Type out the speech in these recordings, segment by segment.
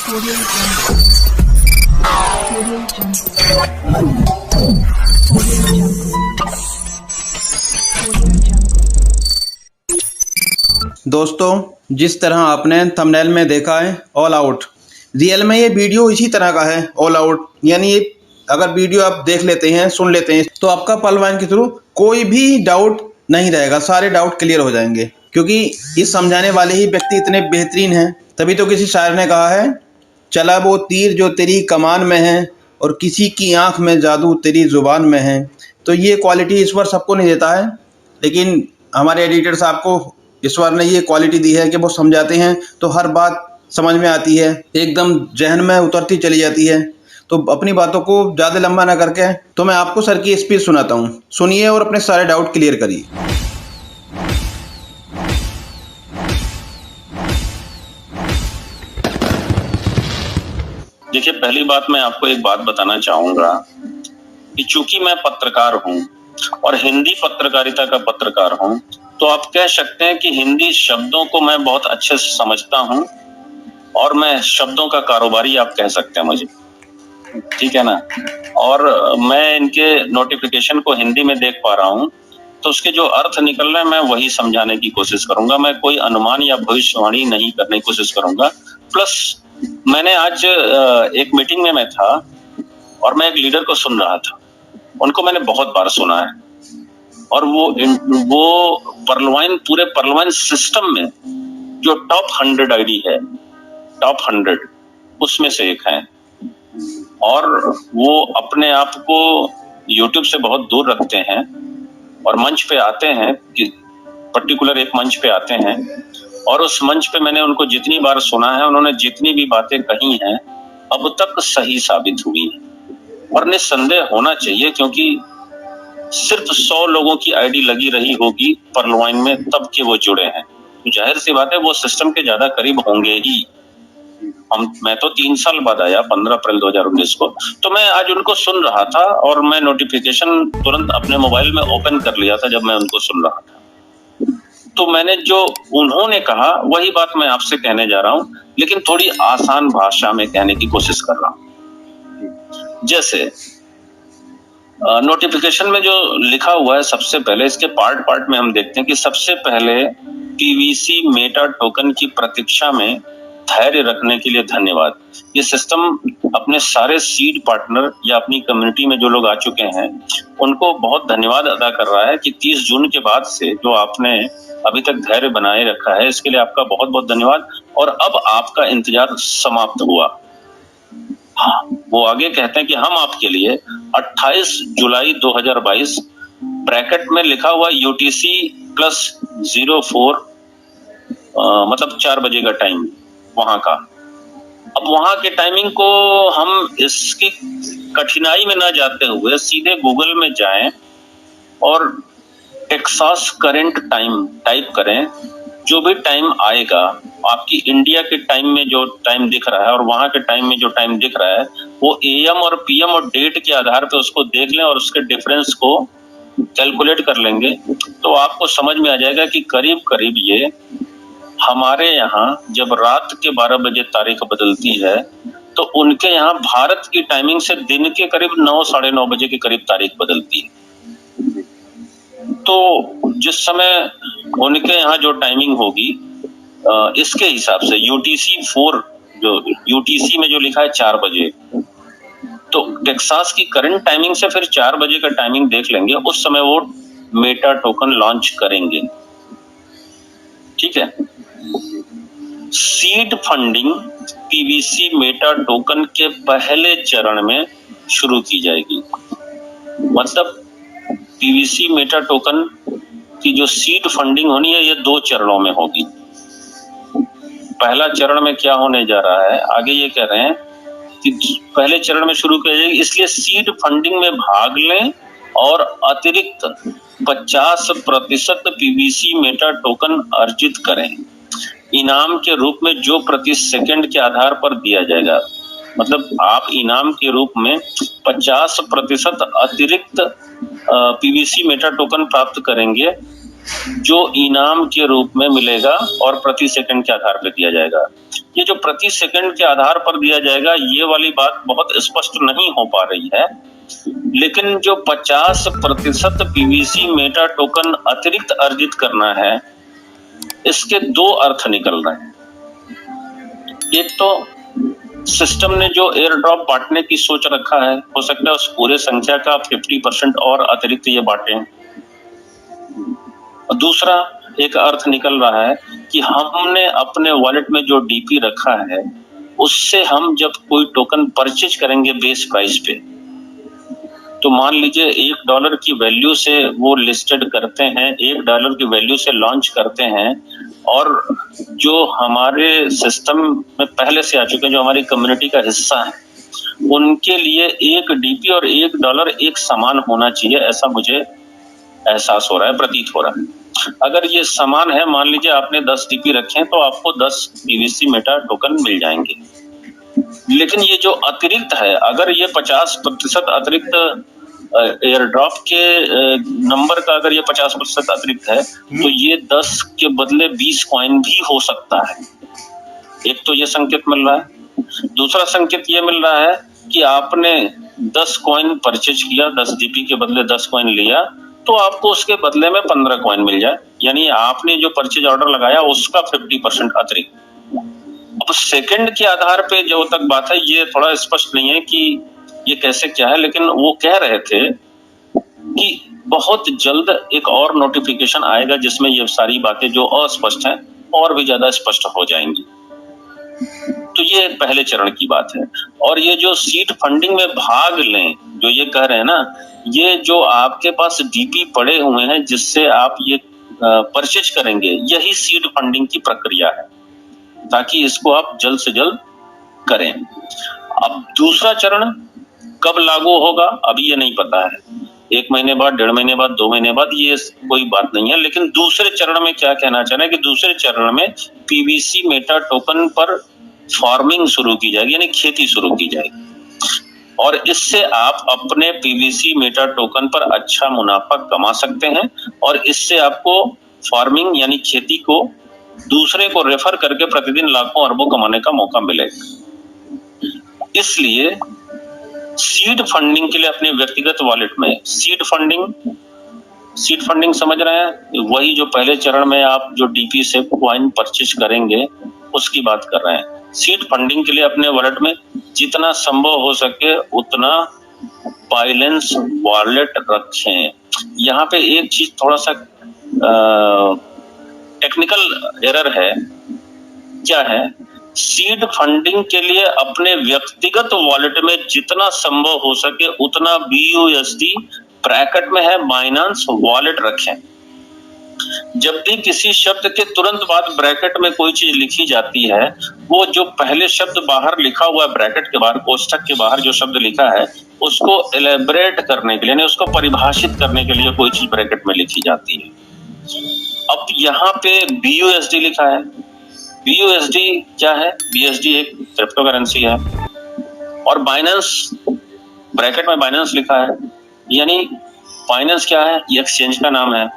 Audio Jungle. Audio Jungle. Audio Jungle. Audio Jungle. दोस्तों, जिस तरह आपने थंबनेल में देखा है ऑल आउट, रियल में ये वीडियो इसी तरह का है। ऑल आउट यानी अगर वीडियो आप देख लेते हैं, सुन लेते हैं, तो आपका पलवान के थ्रू कोई भी डाउट नहीं रहेगा, सारे डाउट क्लियर हो जाएंगे, क्योंकि इस समझाने वाले ही व्यक्ति इतने बेहतरीन हैं। तभी तो किसी शायर ने कहा है, चला वो तीर जो तेरी कमान में है और किसी की आंख में जादू तेरी जुबान में है। तो ये क्वालिटी ईश्वर सबको नहीं देता है, लेकिन हमारे एडिटर साहब को ईश्वर ने ये क्वालिटी दी है कि वो समझाते हैं तो हर बात समझ में आती है, एकदम जहन में उतरती चली जाती है। तो अपनी बातों को ज़्यादा लंबा ना करके तो मैं आपको सर की स्पीच सुनाता हूँ, सुनिए और अपने सारे डाउट क्लियर करिए। देखिए, पहली बात मैं आपको एक बात बताना चाहूंगा कि चूंकि मैं पत्रकार हूं और हिंदी पत्रकारिता का पत्रकार हूं, तो आप कह सकते हैं कि हिंदी शब्दों को मैं बहुत अच्छे से समझता हूं और मैं शब्दों का कारोबारी आप कह सकते हैं मुझे, ठीक है ना। और मैं इनके नोटिफिकेशन को हिंदी में देख पा रहा हूं, तो उसके जो अर्थ निकल रहे हैं मैं वही समझाने की कोशिश करूंगा। मैं कोई अनुमान या भविष्यवाणी नहीं करने की कोशिश करूंगा। प्लस मैंने आज एक मीटिंग में मैं था और मैं एक लीडर को सुन रहा था। उनको मैंने बहुत बार सुना है और वो पूरे परलवाइन सिस्टम में जो टॉप 100 आईडी है, टॉप 100 उसमें से एक है। और वो अपने आप को यूट्यूब से बहुत दूर रखते हैं और मंच पे आते हैं, कि पर्टिकुलर एक मंच पे आते हैं, और उस मंच पे मैंने उनको जितनी बार सुना है, उन्होंने जितनी भी बातें कही हैं अब तक सही साबित हुई है और निस्संदेह होना चाहिए, क्योंकि सिर्फ 100 लोगों की आईडी लगी रही होगी परलवाइन में तब के वो जुड़े हैं। तो जाहिर सी बात है वो सिस्टम के ज्यादा करीब होंगे ही। मैं तो 3 साल बाद आया, 15 अप्रैल 2019 को। तो मैं आज उनको सुन रहा था और मैं नोटिफिकेशन तुरंत अपने मोबाइल में ओपन कर लिया था जब मैं उनको सुन रहा था। तो मैंने जो उन्होंने कहा वही बात मैं आपसे कहने जा रहा हूं, लेकिन थोड़ी आसान भाषा में कहने की कोशिश कर रहा हूं। जैसे नोटिफिकेशन में जो लिखा हुआ है, सबसे पहले इसके पार्ट में हम देखते हैं कि सबसे पहले पीवीसी मेटा टोकन की प्रतीक्षा में धैर्य रखने के लिए धन्यवाद। ये सिस्टम अपने सारे सीड पार्टनर या अपनी कम्युनिटी में जो लोग आ चुके हैं उनको बहुत धन्यवाद अदा कर रहा है कि 30 जून के बाद से जो आपने अभी तक धैर्य बनाए रखा है, इसके लिए आपका बहुत बहुत धन्यवाद। और अब आपका इंतजार समाप्त हुआ। हाँ, वो आगे कहते हैं कि हम आपके लिए 28 जुलाई 2022 ब्रैकेट में लिखा हुआ UTC +04 मतलब 4 बजे का टाइम वहां का। अब वहां के टाइमिंग को हम इसकी कठिनाई में ना जाते हुए सीधे गूगल में जाएं और टेक्सास करंट टाइम टाइप करें। जो भी टाइम आएगा, आपकी इंडिया के टाइम में जो टाइम दिख रहा है और वहां के टाइम में जो टाइम दिख रहा है, वो AM और PM और डेट के आधार पे उसको देख लें और उसके डिफरेंस को कैलकुलेट कर लेंगे, तो आपको समझ में आ जाएगा कि करीब करीब ये हमारे यहाँ जब रात के 12 बजे तारीख बदलती है, तो उनके यहाँ भारत की टाइमिंग से दिन के करीब 9 साढ़े 9 बजे के करीब तारीख बदलती है। तो जिस समय उनके यहाँ जो टाइमिंग होगी, इसके हिसाब से UTC 4 जो UTC में जो लिखा है 4 बजे, तो टेक्सास की करंट टाइमिंग से फिर 4 बजे का टाइमिंग देख लेंगे, उस समय वो मेटा टोकन लॉन्च करेंगे। ठीक है। Seed funding PVC Meta token के पहले चरण में शुरू की जाएगी। मतलब पीवीसी मेटा टोकन की जो सीड फंडिंग होनी है, ये 2 चरणों में होगी। पहला चरण में क्या होने जा रहा है, आगे ये कह रहे हैं कि पहले चरण में शुरू की जाएगी, इसलिए सीड फंडिंग में भाग लें और अतिरिक्त 50% पीवीसी मेटा टोकन अर्जित करें। इनाम के रूप में जो प्रति सेकंड के आधार पर दिया जाएगा, मतलब आप इनाम के रूप में 50% अतिरिक्त पीवीसी मेटा टोकन प्राप्त करेंगे जो इनाम के रूप में मिलेगा और प्रति सेकंड के आधार पर दिया जाएगा। ये जो प्रति सेकंड के आधार पर दिया जाएगा, ये वाली बात बहुत स्पष्ट नहीं हो पा रही है, लेकिन जो 50% पीवीसी मेटा टोकन अतिरिक्त अर्जित करना है, इसके दो अर्थ निकल रहे हैं। एक तो सिस्टम ने जो एयर ड्रॉप बांटने की सोच रखा है, हो सकता है उस पूरे संख्या का 50% और अतिरिक्त ये बांटे। दूसरा एक अर्थ निकल रहा है कि हमने अपने वॉलेट में जो डीपी रखा है, उससे हम जब कोई टोकन परचेज करेंगे बेस प्राइस पे, तो मान लीजिए $1 की वैल्यू से वो लिस्टेड करते हैं, $1 की वैल्यू से लॉन्च करते हैं, और जो हमारे सिस्टम में पहले से आ चुके हैं, जो हमारी कम्युनिटी का हिस्सा है, उनके लिए एक डीपी और $1 एक समान होना चाहिए, ऐसा मुझे एहसास हो रहा है, प्रतीत हो रहा है। अगर ये समान है, मान लीजिए आपने 10 डीपी रखे हैं, तो आपको 10 पीवीसी मेटा टोकन मिल जाएंगे। लेकिन ये जो अतिरिक्त है, अगर ये 50% अतिरिक्त एयर ड्रॉप के नंबर का अगर ये 50% अतिरिक्त है, तो ये 10 के बदले 20 कॉइन भी हो सकता है। एक तो ये संकेत मिल रहा है। दूसरा संकेत ये मिल रहा है कि आपने 10 कॉइन परचेज किया, 10 डीपी के बदले 10 कॉइन लिया, तो आपको उसके बदले में 15 कॉइन मिल जाए, यानी आपने जो परचेज ऑर्डर लगाया उसका 50% अतिरिक्त। अब सेकंड के आधार पे जो तक बात है, ये थोड़ा स्पष्ट नहीं है कि ये कैसे क्या है, लेकिन वो कह रहे थे कि बहुत जल्द एक और नोटिफिकेशन आएगा जिसमें ये सारी बातें जो अस्पष्ट हैं और भी ज्यादा स्पष्ट हो जाएंगी। तो ये पहले चरण की बात है। और ये जो सीड फंडिंग में भाग लें, जो ये कह रहे हैं ना, ये जो आपके पास डीपी पड़े हुए हैं जिससे आप ये परचेज करेंगे, यही सीड फंडिंग की प्रक्रिया है, ताकि इसको आप जल्द से जल्द करें। अब दूसरा चरण कब लागू होगा अभी ये नहीं पता है, 1 महीने बाद, 1.5 महीने बाद, 2 महीने बाद, ये कोई बात नहीं है। लेकिन दूसरे चरण में क्या कहना चाह रहे हैं कि दूसरे चरण में पीवीसी मेटा टोकन पर फार्मिंग शुरू की जाएगी, यानी खेती शुरू की जाएगी, और इससे आप अपने पीवीसी मेटा टोकन पर अच्छा मुनाफा कमा सकते हैं, और इससे आपको फार्मिंग यानी खेती को दूसरे को रेफर करके प्रतिदिन लाखों अरबों कमाने का मौका मिलेगा। इसलिए सीड फंडिंग के लिए अपने व्यक्तिगत वॉलेट में सीड फंडिंग समझ रहे हैं, वही जो पहले चरण में आप जो डीपी से कॉइन परचेज करेंगे उसकी बात कर रहे हैं। सीड फंडिंग के लिए अपने वॉलेट में जितना संभव हो सके उतना बाइनेंस वॉलेट रखें। यहाँ पे एक चीज थोड़ा सा टेक्निकल एरर है। क्या है? सीड फंडिंग के लिए अपने व्यक्तिगत वॉलेट में जितना संभव हो सके उतना BUSD ब्रैकेट में है बाइनेंस वॉलेट रखें। जब भी किसी शब्द के तुरंत बाद ब्रैकेट में कोई चीज लिखी जाती है, वो जो पहले शब्द बाहर लिखा हुआ है ब्रैकेट के बाहर, कोष्ठक के बाहर जो शब्द लिखा है, उसको एलेबरेट करने के लिए, यानी उसको परिभाषित करने के लिए कोई चीज ब्रैकेट में लिखी जाती है। अब यहाँ पे BUSD लिखा है। BUSD क्या है? BUSD एक क्रिप्टो करेंसी है, और बाइनेंस ब्रैकेट में बाइनेंस लिखा है, यानी बाइनेंस क्या है? ये एक्सचेंज का नाम है।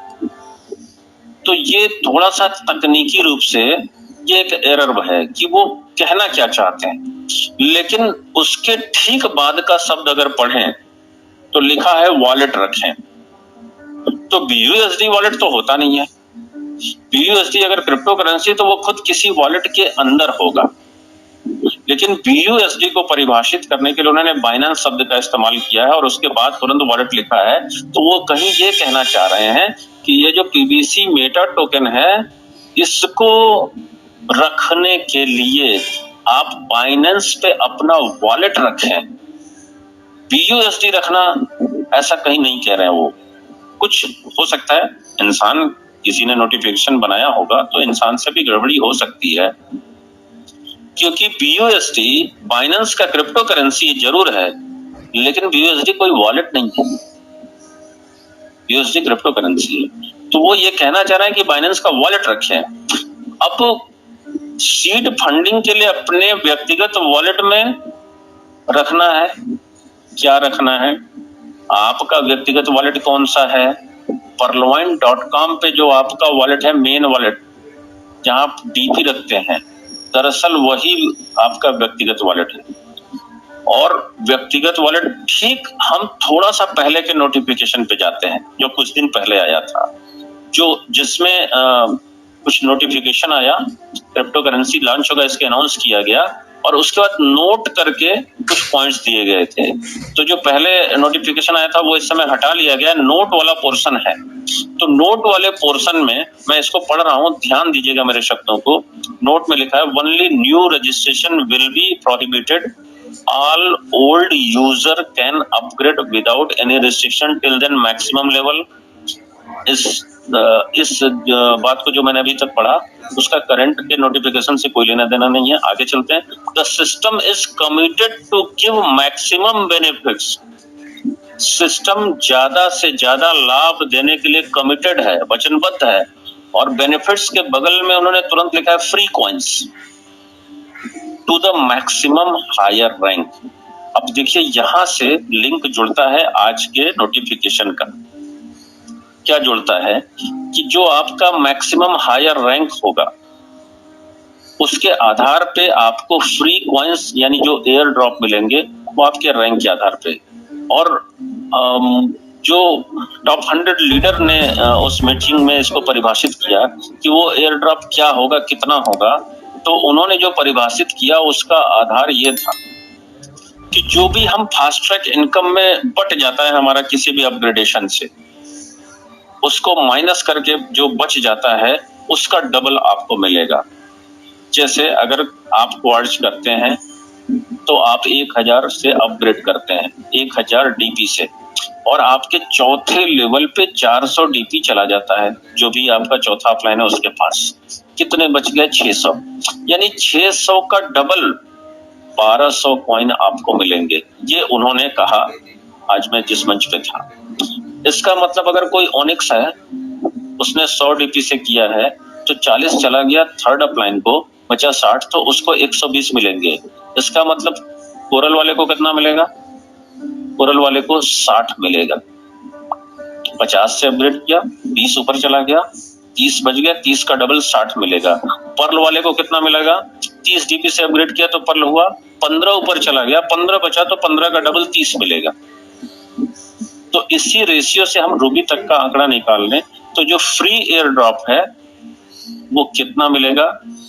तो ये थोड़ा सा तकनीकी रूप से ये एक एरर है कि वो कहना क्या चाहते हैं, लेकिन उसके ठीक बाद का शब्द अगर पढ़ें तो लिखा है वॉलेट रखें। तो BUSD वॉलेट तो होता नहीं है। BUSD अगर क्रिप्टो करेंसी तो वो खुद किसी वॉलेट के अंदर होगा, लेकिन BUSD को परिभाषित करने के लिए उन्होंने बाइनेंस शब्द का इस्तेमाल किया है और उसके बाद तुरंत वॉलेट लिखा है। तो वो कहीं ये कहना चाह रहे हैं कि ये जो पीवीसी मेटा टोकन है, इसको रखने के लिए आप बाइनेंस पे अपना वॉलेट रखें। BUSD रखना ऐसा कहीं नहीं कह रहे हैं वो। कुछ हो सकता है, इंसान, किसी ने नोटिफिकेशन बनाया होगा तो इंसान से भी गड़बड़ी हो सकती है, क्योंकि BUSD बाइनेंस का क्रिप्टो करेंसी जरूर है, लेकिन BUSD कोई वॉलेट नहीं है। BUSD क्रिप्टो करेंसी है। तो वो ये कहना चाह रहे हैं कि बाइनेंस का वॉलेट रखें। अब सीड फंडिंग के लिए अपने व्यक्तिगत वॉलेट में रखना है। क्या रखना है? आपका व्यक्तिगत वॉलेट कौन सा है? Perloin.com पे जो आपका वॉलेट है, मेन वॉलेट जहां आप डीपी रखते हैं, दरअसल वही आपका व्यक्तिगत वॉलेट है। और व्यक्तिगत वॉलेट ठीक हम थोड़ा सा पहले के नोटिफिकेशन पे जाते हैं जो कुछ दिन पहले आया था, जो जिसमें कुछ नोटिफिकेशन आया, क्रिप्टो करेंसी लॉन्च होगा इसके अनाउंस किया गया और उसके बाद नोट करके कुछ पॉइंट्स दिए गए थे। तो जो पहले नोटिफिकेशन आया था वो इस समय हटा लिया गया, नोट वाला पोर्शन है। तो नोट वाले पोर्शन में मैं इसको पढ़ रहा हूं, ध्यान दीजिएगा मेरे शब्दों को। नोट में लिखा है, only new registration will be prohibited, all old user can upgrade without any restriction till then maximum level. इस बात को जो मैंने अभी तक पढ़ा उसका करंट के नोटिफिकेशन से कोई लेना देना नहीं है। आगे चलते हैं। The system is committed to give maximum benefits. System ज्यादा से ज्यादा लाभ देने के लिए कमिटेड है, वचनबद्ध है। और बेनिफिट्स के बगल में उन्होंने तुरंत लिखा है free coins to the maximum higher rank. अब देखिए यहां से लिंक जुड़ता है आज के नोटिफिकेशन का। क्या जुड़ता है कि जो आपका मैक्सिमम हायर रैंक होगा उसके आधार पे आपको फ्री कॉइन्स यानी जो एयर ड्रॉप मिलेंगे वो आपके रैंक के आधार पे। और जो टॉप 100 लीडर ने उस मीटिंग में इसको परिभाषित किया कि वो एयर ड्रॉप क्या होगा, कितना होगा, तो उन्होंने जो परिभाषित किया उसका आधार ये था कि जो भी हम फास्ट ट्रैक इनकम में बट जाता है हमारा किसी भी अपग्रेडेशन से, उसको माइनस करके जो बच जाता है उसका डबल आपको मिलेगा। जैसे अगर आप क्वार्ट्ज करते हैं तो आप 1000 से अपग्रेड करते हैं, 1000 डीपी से, और आपके चौथे लेवल पे 400 डीपी चला जाता है। जो भी आपका चौथा अपलाइन है उसके पास कितने बच गए? 600। यानी 600 का डबल 1200 कॉइन आपको मिलेंगे। ये उन्होंने कहा आज मैं जिस मंच पे था। इसका मतलब अगर कोई ओनिक्स है, उसने 100 डीपी से किया है तो 40 चला गया थर्ड अपलाइन को, बचा 60, तो उसको 120 मिलेंगे। इसका मतलब कोरल वाले को कितना मिलेगा? कोरल वाले को 60 मिलेगा। 50 से अपग्रेड किया, 20 ऊपर चला गया, 30 बच गया, 30 का डबल 60 मिलेगा। पर्ल वाले को कितना मिलेगा? 30 डीपी से अपग्रेड किया तो पर्ल हुआ, 15 ऊपर चला गया, 15 बचा तो 15 का डबल 30 मिलेगा। तो इसी रेशियो से हम रूबी तक का आंकड़ा निकाल लें तो जो फ्री एयर ड्रॉप है वो कितना मिलेगा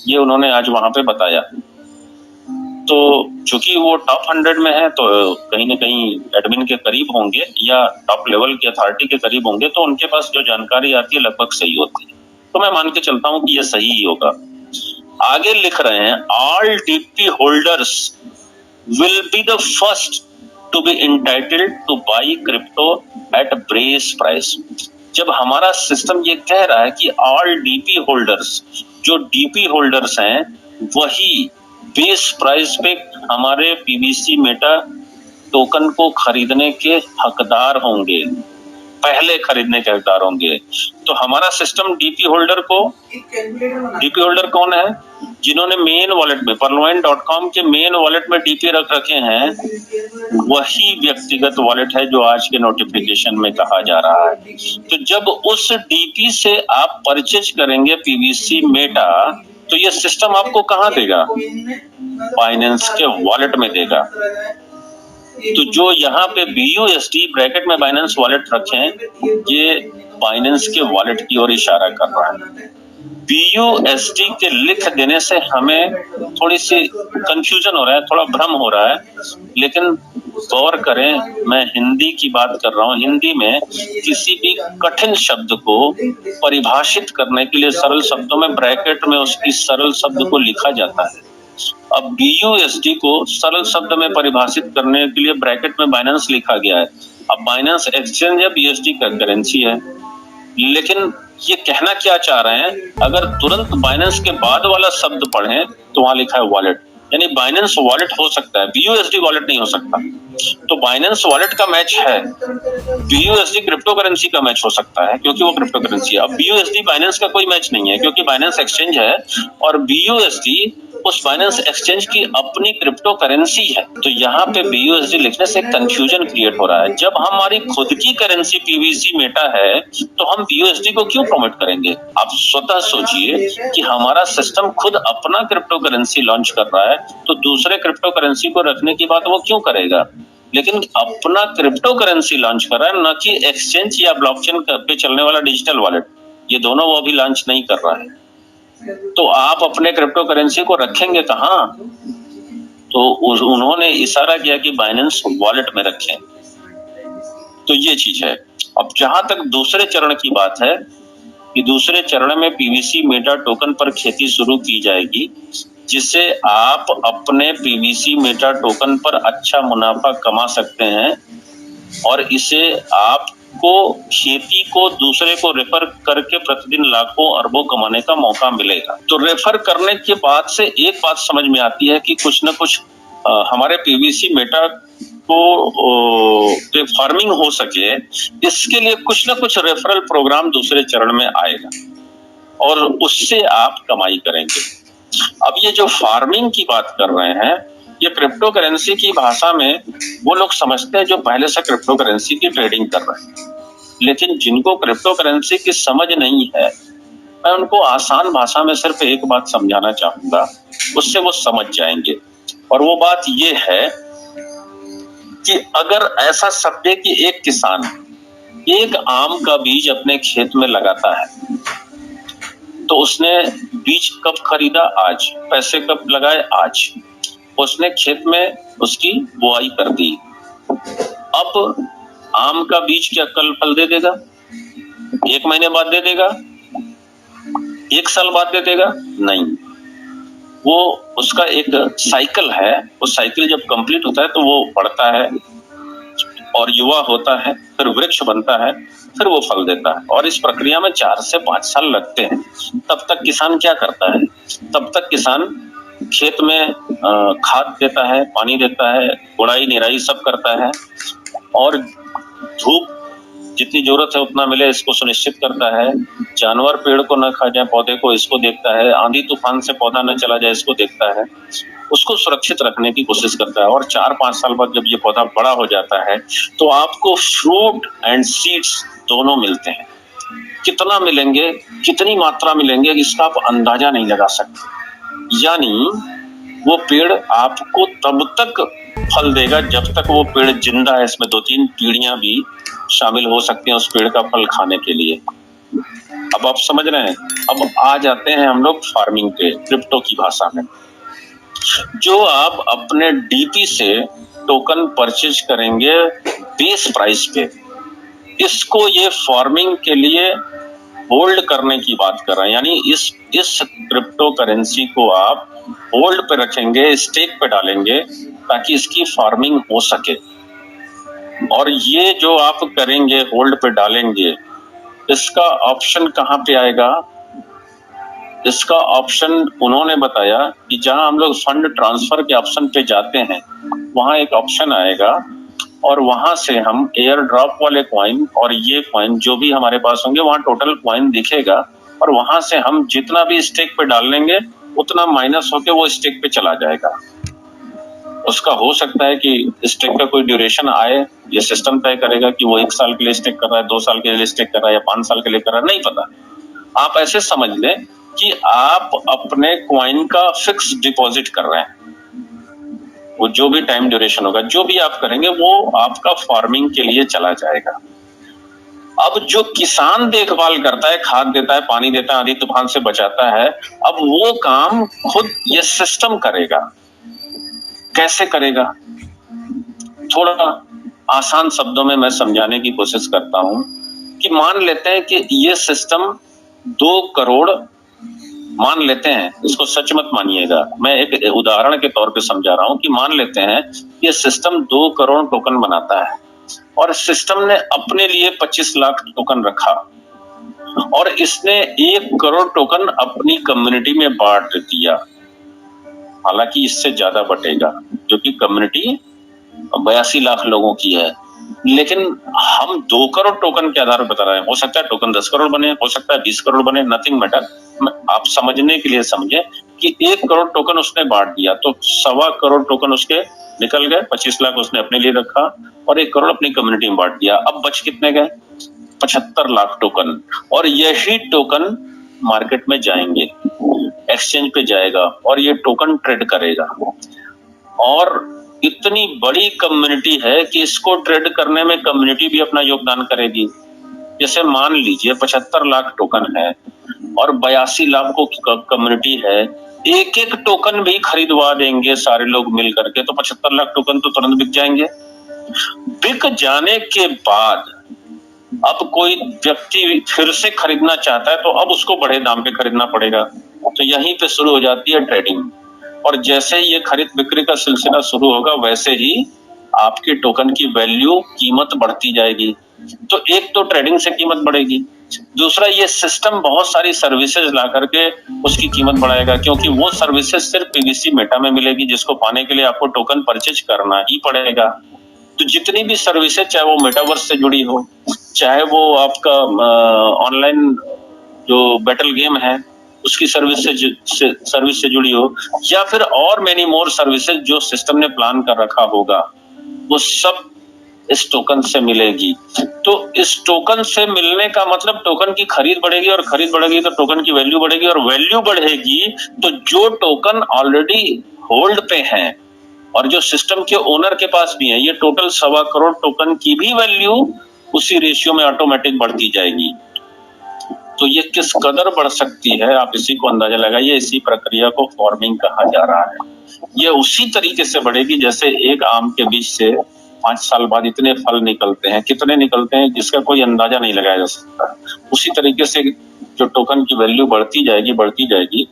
ये उन्होंने आज वहां पे बताया। तो चूंकि वो टॉप 100 में है तो कहीं ना कहीं एडमिन के करीब होंगे या टॉप लेवल की अथॉरिटी के करीब होंगे, तो उनके पास जो जानकारी आती है लगभग सही होती है। तो मैं मान के चलता हूं कि ये सही ही होगा। आगे लिख रहे हैं, all DP holders will be the first to be entitled to buy crypto at brace price। जब हमारा सिस्टम ये कह रहा है कि ऑल डीपी होल्डर्स, जो डीपी होल्डर्स हैं वही बेस प्राइस पे हमारे पीबीसी मेटा टोकन को खरीदने के हकदार होंगे, पहले खरीदने के हकदार होंगे। तो हमारा सिस्टम डीपी होल्डर कौन है? जिन्होंने मेन वॉलेट में Perloin.com के मेन वॉलेट में डीपी रख रखे हैं वही व्यक्तिगत वॉलेट है जो आज के नोटिफिकेशन में कहा जा रहा है। तो जब उस डीपी से आप परचेज करेंगे पीबीसी मेटा तो ये सिस्टम आपको कहाँ देगा? बाइनेंस के वॉलेट में देगा। तो जो यहाँ पे BUSD ब्रैकेट में बाइनेंस वॉलेट रखे हैं ये बाइनेंस के वॉलेट की ओर इशारा कर रहा है। BUSD के लिख देने से हमें थोड़ी सी कंफ्यूजन हो रहा है, थोड़ा भ्रम हो रहा है, लेकिन गौर करें, मैं हिंदी की बात कर रहा हूँ। हिंदी में किसी भी कठिन शब्द को परिभाषित करने के लिए सरल शब्दों में ब्रैकेट में उसकी सरल शब्द को लिखा जाता है। अब BUSD को सरल शब्द में परिभाषित करने के लिए ब्रैकेट में बाइनेंस लिखा गया है। अब बाइनेंस एक्सचेंज है, BUSD का करेंसी है, लेकिन ये कहना क्या चाह रहे हैं? अगर तुरंत बाइनेंस के बाद वाला शब्द पढ़ें तो वहां लिखा है वॉलेट, यानी बाइनेंस वॉलेट हो सकता है, BUSD वॉलेट नहीं हो सकता। तो बाइनेंस वॉलेट का मैच है, BUSD क्रिप्टो करेंसी का मैच हो सकता है क्योंकि वो क्रिप्टो करेंसी है। अब BUSD बाइनेंस का कोई मैच नहीं है क्योंकि बाइनेंस एक्सचेंज है, और BUSD उस बाइनेंस एक्सचेंज की अपनी क्रिप्टो करेंसी है। तो यहाँ पे BUSD लिखने से कंफ्यूजन क्रिएट हो रहा है। जब हमारी खुद की करेंसी PBC मेटा है तो हम BUSD को क्यों प्रमोट करेंगे? आप स्वतः सोचिए कि हमारा सिस्टम खुद अपना क्रिप्टो करेंसी लॉन्च कर रहा है तो दूसरे क्रिप्टो करेंसी को रखने की बात वो क्यों करेगा? लेकिन अपना क्रिप्टो करेंसी लॉन्च कर रहा है, न कि एक्सचेंज या ब्लॉकचेन पे चलने वाला डिजिटल वॉलेट। ये दोनों वो अभी लॉन्च नहीं कर रहा है। तो आप अपने क्रिप्टो करेंसी को रखेंगे कहाँ? तो उन्होंने इशारा किया कि बाइनेंस वॉलेट में रखें। तो ये चीज है। अब जहां तक दूसरे चरण की बात है कि दूसरे चरण में PBC मेटा टोकन पर खेती शुरू की जाएगी, जिससे आप अपने PBC मेटा टोकन पर अच्छा मुनाफा कमा सकते हैं और इसे आपको खेती को दूसरे को रेफर करके प्रतिदिन लाखों अरबों कमाने का मौका मिलेगा। तो रेफर करने के बाद से एक बात समझ में आती है कि कुछ न कुछ हमारे PBC मेटा को फार्मिंग हो सके, इसके लिए कुछ न कुछ रेफरल प्रोग्राम दूसरे चरण में आएगा और उससे आप कमाई करेंगे। अब ये जो फार्मिंग की बात कर रहे हैं, ये क्रिप्टो करेंसी की भाषा में वो लोग समझते हैं जो पहले से क्रिप्टो करेंसी की ट्रेडिंग कर रहे हैं। लेकिन जिनको क्रिप्टो करेंसी की समझ नहीं है, मैं उनको आसान भाषा में सिर्फ एक बात समझाना चाहूंगा, उससे वो समझ जाएंगे। और वो बात ये है कि अगर ऐसा समझे कि एक किसान एक आम का बीज अपने खेत में लगाता है, तो उसने बीज कब खरीदा? आज। पैसे कब लगाए? आज। उसने खेत में उसकी बुआई कर दी। अब आम का बीज क्या कल फल दे देगा? 1 महीने बाद दे देगा? 1 साल बाद दे देगा? नहीं। वो उसका एक साइकिल है। वो साइकिल जब कंप्लीट होता है तो वो बढ़ता है और युवा होता है, फिर वृक्ष बनता है, फिर वो फल देता है। और इस प्रक्रिया में 4 से 5 साल लगते हैं। तब तक किसान क्या करता है? तब तक किसान खेत में खाद देता है, पानी देता है, गुड़ाई निराई सब करता है और धूप जितनी जरूरत है उतना मिले इसको सुनिश्चित करता है। जानवर पेड़ को न खा जाए, पौधे को, इसको देखता है। आंधी तूफान से पौधा न चला जाए, इसको देखता है। उसको सुरक्षित रखने की कोशिश करता है। और 4-5 साल बाद जब ये पौधा बड़ा हो जाता है तो आपको फ्रूट एंड सीड्स दोनों मिलते हैं। कितना मिलेंगे, कितनी मात्रा मिलेंगे, इसका आप अंदाजा नहीं लगा सकते। यानी वो पेड़ आपको तब तक फल देगा जब तक वो पेड़ जिंदा है। इसमें 2-3 पीढ़ियां भी शामिल हो सकती हैं उस पेड़ का फल खाने के लिए। अब आप समझ रहे हैं। अब आ जाते हैं हम लोग फार्मिंग पे, क्रिप्टो की भाषा में। जो आप अपने DP से टोकन परचेज करेंगे बेस प्राइस पे, इसको ये फार्मिंग के लिए होल्ड करने की बात कर रहे हैं। यानी इस क्रिप्टो करेंसी को आप होल्ड पे रखेंगे, स्टेक पे डालेंगे ताकि इसकी फार्मिंग हो सके। और ये जो आप करेंगे, होल्ड पे डालेंगे, इसका ऑप्शन कहाँ पे आएगा? इसका ऑप्शन उन्होंने बताया कि जहां हम लोग फंड ट्रांसफर के ऑप्शन पे जाते हैं, वहां एक ऑप्शन आएगा और वहां से हम एयर ड्रॉप वाले कॉइन और ये कॉइन जो भी हमारे पास होंगे, वहां टोटल कॉइन दिखेगा और वहां से हम जितना भी स्टेक पे डाल लेंगे उतना माइनस होके वो स्टेक पे चला जाएगा। उसका हो सकता है कि स्टेक का कोई ड्यूरेशन आए, ये सिस्टम तय करेगा कि वो 1 साल के लिए स्टेक कर रहा है, 2 साल के लिए स्टेक कर रहा है या 5 साल के लिए कर रहा है, नहीं पता। आप ऐसे समझ लें कि आप अपने कॉइन का फिक्स डिपॉजिट कर रहे हैं। वो जो भी टाइम ड्यूरेशन होगा, जो भी आप करेंगे वो आपका फार्मिंग के लिए चला जाएगा। अब जो किसान देखभाल करता है, खाद देता है, पानी देता है, आंधी तूफान से बचाता है, अब वो काम खुद ये सिस्टम करेगा। कैसे करेगा? थोड़ा आसान शब्दों में मैं समझाने की कोशिश करता हूं कि मान लेते हैं कि ये सिस्टम 2 करोड़, मान लेते हैं, इसको सच मत मानिएगा, मैं एक उदाहरण के तौर पे समझा रहा हूं कि मान लेते हैं ये सिस्टम 2 करोड़ टोकन बनाता है और सिस्टम ने अपने लिए 25 लाख टोकन रखा और इसने 1 करोड़ टोकन अपनी कम्युनिटी में बांट दिया। हालांकि इससे ज्यादा बटेगा क्योंकि कम्युनिटी 82 लाख लोगों की है, लेकिन हम 2 करोड़ टोकन के आधार पर बता रहे हैं। हो सकता है टोकन 10 करोड़ बने, हो सकता है 20 करोड़ बने, नथिंग मैटर। आप समझने के लिए समझे कि 1 करोड़ टोकन उसने बांट दिया, तो 1.25 करोड़ टोकन उसके निकल गए, 25 लाख उसने अपने लिए रखा और 1 करोड़ अपनी कम्युनिटी में बांट दिया। अब बच कितने गए? 75 लाख टोकन। और यही टोकन मार्केट में जाएंगे, एक्सचेंज पे जाएगा और ये टोकन ट्रेड करेगा। और इतनी बड़ी कम्युनिटी है कि इसको ट्रेड करने में कम्युनिटी भी अपना योगदान करेगी। जैसे मान लीजिए 75 लाख टोकन है और 82 लाख को कम्युनिटी है, एक एक टोकन भी खरीदवा देंगे सारे लोग मिल करके, तो 75 लाख टोकन तो तुरंत बिक जाएंगे। बिक जाने के बाद अब कोई व्यक्ति फिर से खरीदना चाहता है तो अब उसको बड़े दाम पे खरीदना पड़ेगा। तो यहीं पे शुरू हो जाती है ट्रेडिंग। और जैसे ही ये खरीद बिक्री का सिलसिला शुरू होगा वैसे ही आपके टोकन की वैल्यू, कीमत बढ़ती जाएगी। तो एक तो ट्रेडिंग से कीमत बढ़ेगी, दूसरा ये सिस्टम बहुत सारी सर्विसेज ला करके उसकी कीमत बढ़ाएगा, क्योंकि वो सर्विसेज सिर्फ पीवीसी मेटा में मिलेगी, जिसको पाने के लिए आपको टोकन परचेज करना ही पड़ेगा। तो जितनी भी सर्विसेज, चाहे वो मेटावर्स से जुड़ी हो, चाहे वो आपका ऑनलाइन जो बैटल गेम है उसकी सर्विस से जुड़ी हो, या फिर और मेनी मोर सर्विसेज जो सिस्टम ने प्लान कर रखा होगा, वो सब इस टोकन से मिलेगी। तो इस टोकन से मिलने का मतलब टोकन की खरीद बढ़ेगी, और खरीद बढ़ेगी तो टोकन की वैल्यू बढ़ेगी, और वैल्यू बढ़ेगी तो जो टोकन ऑलरेडी होल्ड पे हैं और जो सिस्टम के ओनर के पास भी है, ये टोटल 1.25 करोड़ टोकन की भी वैल्यू उसी रेशियो में ऑटोमेटिक बढ़ती जाएगी। तो ये किस कदर बढ़ सकती है आप इसी को अंदाजा लगाइए। इसी प्रक्रिया को फार्मिंग कहा जा रहा है। ये उसी तरीके से बढ़ेगी जैसे एक आम के बीज से 5 साल बाद इतने फल निकलते हैं, कितने निकलते हैं जिसका कोई अंदाजा नहीं लगाया जा सकता। उसी तरीके से जो टोकन की वैल्यू बढ़ती जाएगी।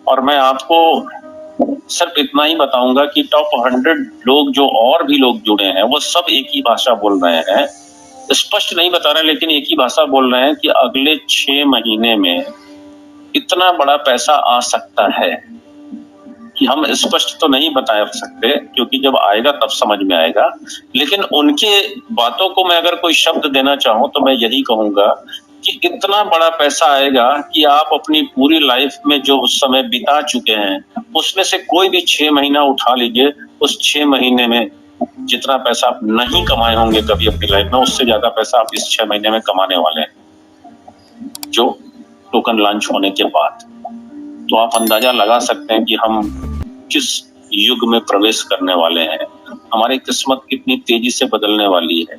और मैं आपको सिर्फ इतना ही बताऊंगा कि टॉप 100 लोग जो और भी लोग जुड़े हैं वो सब एक ही भाषा बोल रहे हैं, स्पष्ट नहीं बता रहे लेकिन एक ही भाषा बोल रहे हैं कि अगले 6 महीने में इतना बड़ा पैसा आ सकता है कि हम स्पष्ट तो नहीं बता सकते, क्योंकि जब आएगा तब समझ में आएगा। लेकिन उनके बातों को मैं अगर कोई शब्द देना चाहूं तो मैं यही कहूंगा कि इतना बड़ा पैसा आएगा कि आप अपनी पूरी लाइफ में जो उस समय बिता चुके हैं उसमें से कोई भी 6 महीना उठा लीजिए, उस 6 महीने में जितना पैसा आप नहीं कमाए होंगे कभी अपनी लाइफ में, उससे ज्यादा पैसा आप इस 6 महीने में कमाने वाले हैं जो टोकन लॉन्च होने के बाद। तो आप अंदाजा लगा सकते हैं कि हम किस युग में प्रवेश करने वाले हैं, हमारी किस्मत कितनी तेजी से बदलने वाली है।